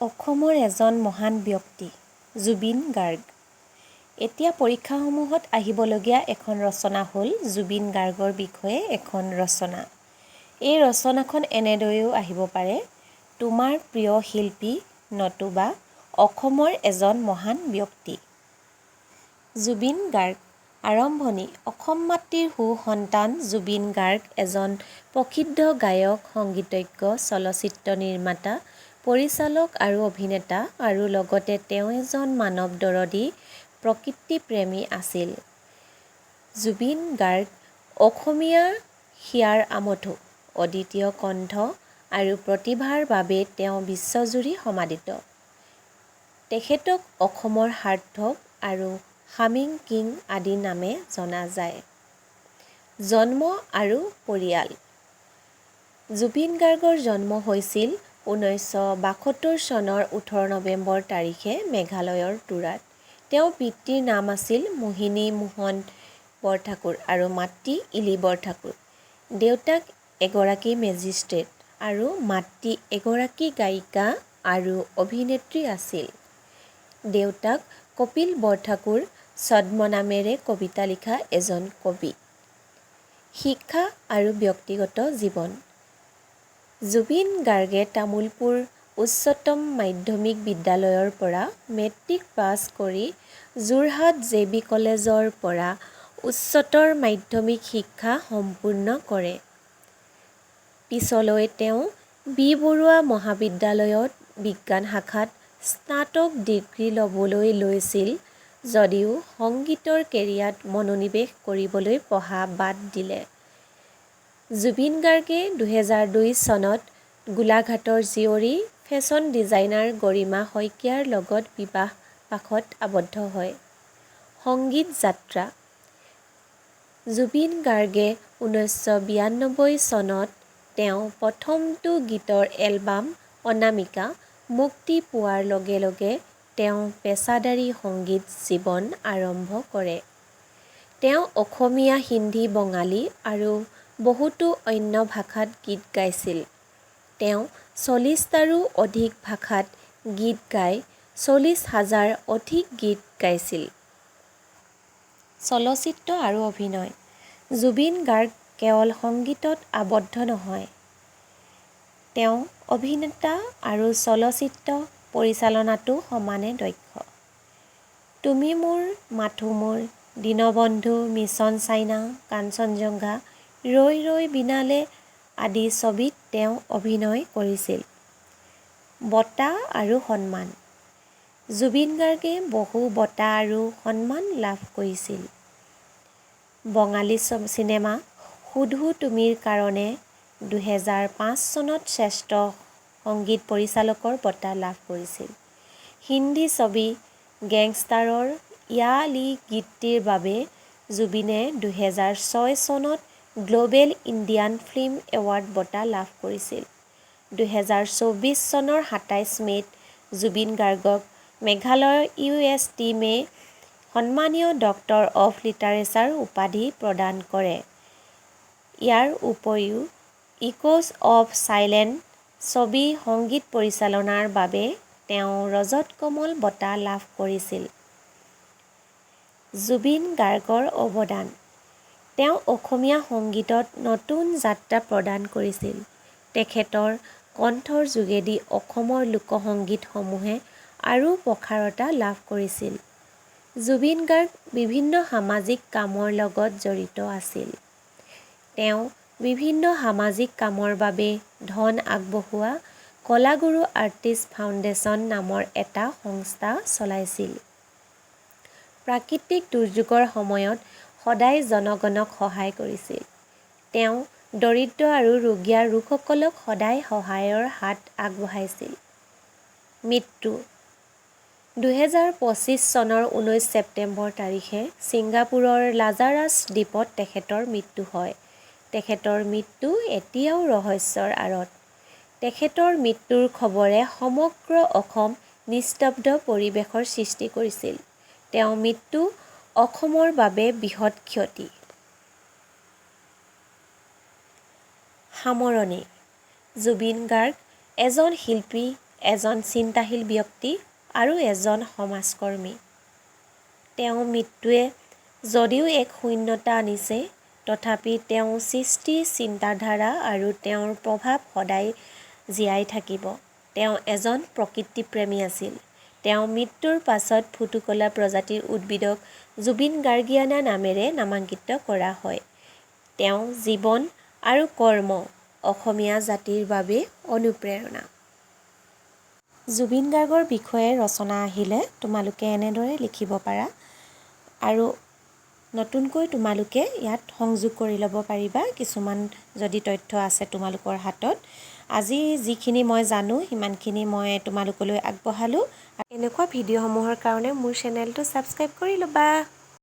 অসমৰ এজন মহান ব্যক্তি জুবিন গাৰ্গ। এতিয়া পৰীক্ষাসমূহত আহিবলগীয়া এখন ৰচনা হ'ল জুবিন গাৰ্গৰ বিষয়ে এখন ৰচনা। এই ৰচনাখন এনেদৰেও আহিব পাৰে, তোমাৰ প্ৰিয় শিল্পী নতুবা অসমৰ এজন মহান ব্যক্তি। জুবিন গাৰ্গ। আৰম্ভণি। অসম মাতৃৰ সুসন্তান জুবিন গাৰ্গ এজন প্ৰসিদ্ধ গায়ক, সংগীতজ্ঞ, চলচ্চিত্ৰ নিৰ্মাতা, পৰিচালক আৰু অভিনেতা আৰু লগতে তেওঁ এজন মানৱদৰদী প্ৰকৃতিপ্ৰেমী আছিল। জুবিন গাৰ্গ অসমীয়া হিয়াৰ আমঠু, অদ্বিতীয় কণ্ঠ আৰু প্ৰতিভাৰ বাবে তেওঁ বিশ্বজুৰি সমাদৃত। তেখেতক অসমৰ সাৰ্থক আৰু হামিং কিং আদি নামে জনা যায়। জন্ম আৰু পৰিয়াল। জুবিন গাৰ্গৰ জন্ম হৈছিল 1972 চনৰ 18 নৱেম্বৰ তাৰিখে মেঘালয়ৰ তুৰাত। তেওঁৰ পিতৃৰ নাম আছিল মোহিনী মোহন বৰঠাকুৰ আৰু মাতৃ ইলি বৰঠাকুৰ। দেউতাক এগৰাকী মেজিষ্ট্ৰেট আৰু মাতৃ এগৰাকী গায়িকা আৰু অভিনেত্ৰী আছিল। দেউতাক কপিল বৰঠাকুৰ ছদ্মনামেৰে কবিতা লিখা এজন কবি। শিক্ষা আৰু ব্যক্তিগত জীৱন। জুবিন গাৰ্গে তামুলপুৰ উচ্চতম মাধ্যমিক বিদ্যালয়ৰ পৰা মেট্ৰিক পাছ কৰি যোৰহাট জে.বি. কলেজৰ পৰা উচ্চতৰ মাধ্যমিক শিক্ষা সম্পূৰ্ণ কৰে। পিছলৈ তেওঁ বি. বৰুৱা মহাবিদ্যালয়ত বিজ্ঞান শাখাত স্নাতক ডিগ্ৰী ল'বলৈ লৈছিল যদিও সংগীতৰ কেৰিয়াৰত মনোনিৱেশ কৰিবলৈ পঢ়া বাদ দিলে। জুবিন গাৰ্গে 2002 চনত গোলাঘাটৰ জীয়ৰী ফেশ্বন ডিজাইনাৰ গৰিমা শইকীয়াৰ লগত বিবাহ পাশত আবদ্ধ হয়। সংগীত যাত্ৰা। জুবিন গাৰ্গে 1992 চনত তেওঁ প্ৰথমটো গীতৰ এলবাম অনামিকা মুক্তি পোৱাৰ লগে লগে তেওঁ পেছাদাৰী সংগীত জীৱন আৰম্ভ কৰে। তেওঁ অসমীয়া, হিন্দী, বঙালী আৰু বহুতো অন্য ভাষাত গীত গাইছিল। তেওঁ 40টাৰো অধিক ভাষাত গীত গাই 40,000 অধিক গীত গাইছিল। চলচ্চিত্ৰ আৰু অভিনয়। জুবিন গাৰ্গ কেৱল সংগীতত আবদ্ধ নহয়, তেওঁ অভিনেতা আৰু চলচ্চিত্ৰ পৰিচালনাতো সমানে দক্ষ। তুমি মোৰ, মাথোঁ মোৰ, দীনবন্ধু, মিছন চাইনা, কাঞ্চনজংঘা, ৰৈ ৰৈ বিনালে আদি ছবিত তেওঁ অভিনয় কৰিছিল। বঁটা আৰু সন্মান। জুবিন গাৰ্গে বহু বঁটা আৰু সন্মান লাভ কৰিছিল। বঙালী চিনেমা শুধু তুমিৰ কাৰণে 2005 চনত শ্ৰেষ্ঠ সংগীত পৰিচালকৰ বঁটা লাভ কৰিছিল। হিন্দী ছবি গেংষ্টাৰৰ য়া লী গীতটিৰ বাবে জুবিনে 2006 চনত গ্ল'বেল ইণ্ডিয়ান ফিল্ম এৱাৰ্ড বঁটা লাভ কৰিছিল। 2024 চনৰ 27 মে'ত জুবিন গাৰ্গক মেঘালয়ৰ UST-মে সন্মানীয় ডক্টৰ অৱ লিটাৰেচাৰ উপাধি প্ৰদান কৰে। ইয়াৰ উপৰিও ইক'জ অৱ চাইলেন্স ছবি সংগীত পৰিচালনাৰ বাবে তেওঁ ৰজত কমল বঁটা লাভ কৰিছিল। জুবিন গাৰ্গৰ অৱদান। তেওঁ অসমীয়া সংগীতত নতুন যাত্ৰা প্ৰদান কৰিছিল। তেখেতৰ কণ্ঠৰ যোগেদি অসমৰ লোকসংগীতসমূহে আৰু প্ৰসাৰতা লাভ কৰিছিল। জুবিন গাৰ্গ বিভিন্ন সামাজিক কামৰ লগত জড়িত আছিল। তেওঁ বিভিন্ন সামাজিক কামৰ বাবে ধন আগবঢ়োৱা কলাগুৰু আৰ্টিষ্ট ফাউণ্ডেশ্যন নামৰ এটা সংস্থা চলাইছিল। প্ৰাকৃতিক দুৰ্যোগৰ সময়ত সদায় জনগণক সহায় কৰিছিল। তেওঁ দৰিদ্ৰ আৰু ৰুগীয়া লোকসকলক সদায় সহায়ৰ হাত আগবঢ়াইছিল। মৃত্যু। 2025 চনৰ 19 ছেপ্টেম্বৰ তাৰিখে ছিংগাপুৰৰ লাজাৰাছ দ্বীপত তেখেতৰ মৃত্যু হয়। তেখেতৰ মৃত্যু এতিয়াও ৰহস্যৰ আঁৰত। তেখেতৰ মৃত্যুৰ খবৰে সমগ্ৰ অসম নিস্তব্ধ পৰিৱেশৰ সৃষ্টি কৰিছিল। তেওঁৰ মৃত্যু অসমৰ বাবে বৃহৎ ক্ষতি। সামৰণি। জুবিন গাৰ্গ এজন শিল্পী, এজন চিন্তাশীল ব্যক্তি আৰু এজন সমাজকৰ্মী। তেওঁৰ মৃত্যুৱে যদিও এক শূন্যতা আনিছে, তথাপি তেওঁৰ সৃষ্টি, চিন্তাধাৰা আৰু তেওঁৰ প্ৰভাৱ সদায় জীয়াই থাকিব। তেওঁ এজন প্ৰকৃতিপ্ৰেমী আছিল। তেওঁৰ মৃত্যুৰ পাছত ফুটুকলা প্ৰজাতিৰ উদ্ভিদক জুবিন গাৰ্গিয়ানা নামেৰে নামাঙ্কিত কৰা হয়। তেওঁৰ জীৱন আৰু কৰ্ম অসমীয়া জাতিৰ বাবে অনুপ্ৰেৰণা। জুবিন গাৰ্গৰ বিষয়ে ৰচনা আহিলে তোমালোকে এনেদৰে লিখিব পাৰা আৰু নতুনকৈ তোমালোকে ইয়াত সংযোগ কৰি ল'ব পাৰিবা কিছুমান যদি তথ্য আছে তোমালোকৰ হাতত। আজি যিখিনি মই জানো সিমানখিনি মই তোমালোকলৈ আগবঢ়ালোঁ। এনেকুৱা ভিডিঅ'সমূহৰ কাৰণে মোৰ চেনেলটো ছাবস্ক্ৰাইব কৰি ল'বা।